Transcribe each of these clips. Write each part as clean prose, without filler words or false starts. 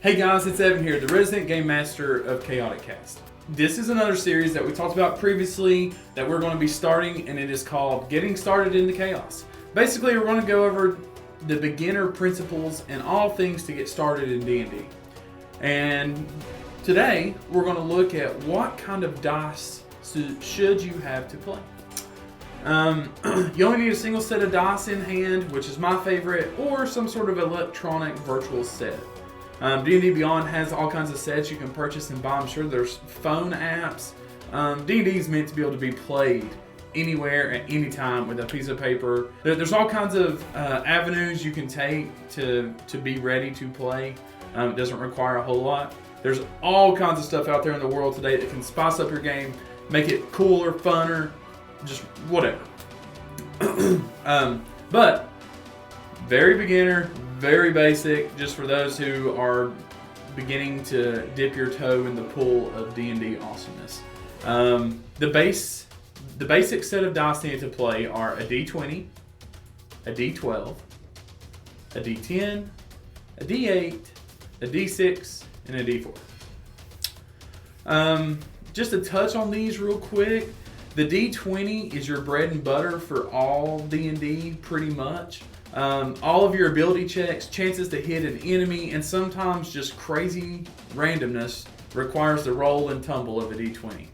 Hey guys, it's Evan here, the resident game master of Chaotic Cast. This is another series that we talked about previously that we're going to be starting, and it is called Getting Started into Chaos. Basically, we're going to go over the beginner principles and all things to get started in D&D. And today, we're going to look at what kind of dice should you have to play. You only need a single set of dice in hand, which is my favorite, or some sort of electronic virtual set. D&D Beyond has all kinds of sets you can purchase and buy. I'm sure there's phone apps. D&D is meant to be able to be played anywhere at any time with a piece of paper. There's all kinds of avenues you can take to be ready to play. It doesn't require a whole lot. There's all kinds of stuff out there in the world today that can spice up your game, make it cooler, funner, just whatever. But very beginner, very basic, just for those who are beginning to dip your toe in the pool of D&D awesomeness. The basic set of dice needed to play are a D20, a D12, a D10, a D8, a D6, and a D4. Just to touch on these real quick, the D20 is your bread and butter for all D&D pretty much. All of your ability checks, chances to hit an enemy, and sometimes just crazy randomness requires the roll and tumble of a D20.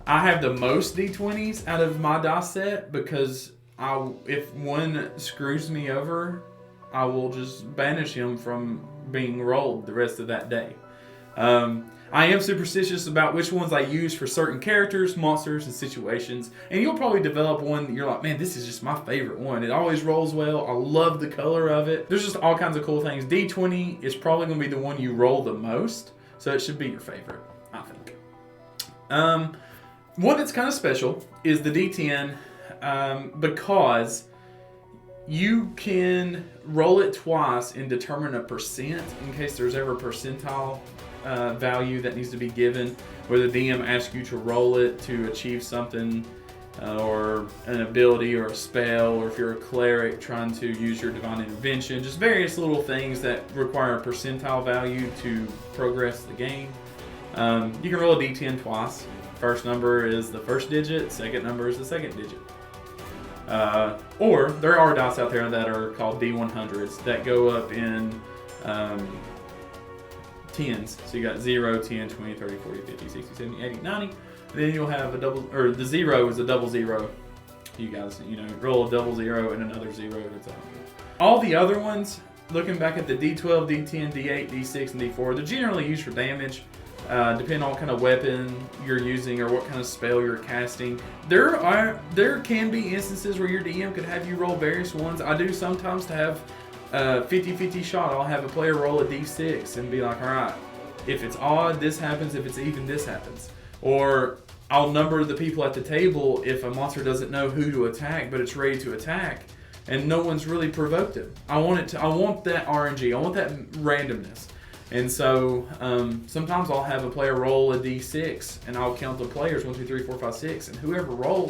I have the most D20s out of my dice set because if one screws me over, I will just banish him from being rolled the rest of that day. I am superstitious about which ones I use for certain characters, monsters, and situations. And you'll probably develop one that you're like, man, this is just my favorite one. It always rolls well. I love the color of it. There's just all kinds of cool things. D20 is probably going to be the one you roll the most. So it should be your favorite, I think. One that's kind of special is the D10 because you can roll it twice and determine a percent in case there's ever a percentile value that needs to be given, where the DM asks you to roll it to achieve something or an ability or a spell, or if you're a cleric trying to use your divine intervention, just various little things that require a percentile value to progress the game. You can roll a D10 twice. First number is the first digit, second number is the second digit. Or there are dice out there that are called D100s that go up in tens. So you got 0, 10, 20, 30, 40, 50, 60, 70, 80, 90. Then you'll have a double, or the 0 is a double 0. You guys, roll a double 0 and another 0. It's 100. All the other ones, looking back at the D12, D10, D8, D6, and D4, they're generally used for damage. Depending on what kind of weapon you're using or what kind of spell you're casting. There can be instances where your DM could have you roll various ones. I do sometimes to have 50-50 shot. I'll have a player roll a D6 and be like, all right, if it's odd, this happens. If it's even, this happens. Or I'll number the people at the table if a monster doesn't know who to attack, but it's ready to attack, and no one's really provoked it. I want that RNG. I want that randomness. And so sometimes I'll have a player roll a D6, and I'll count the players 1, 2, 3, 4, 5, 6, and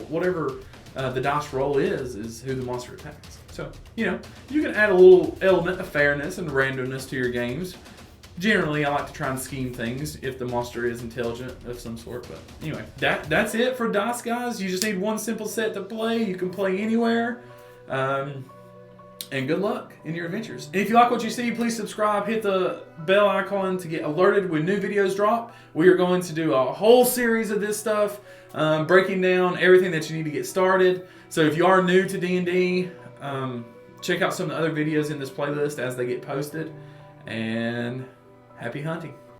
whatever the dice roll is who the monster attacks. So you can add a little element of fairness and randomness to your games. Generally, I like to try and scheme things if the monster is intelligent of some sort. But anyway, that's it for dice, guys. You just need one simple set to play. You can play anywhere. And good luck in your adventures. And if you like what you see, please subscribe, hit the bell icon to get alerted when new videos drop. We are going to do a whole series of this stuff, breaking down everything that you need to get started. So if you are new to D&D, check out some of the other videos in this playlist as they get posted. And happy hunting.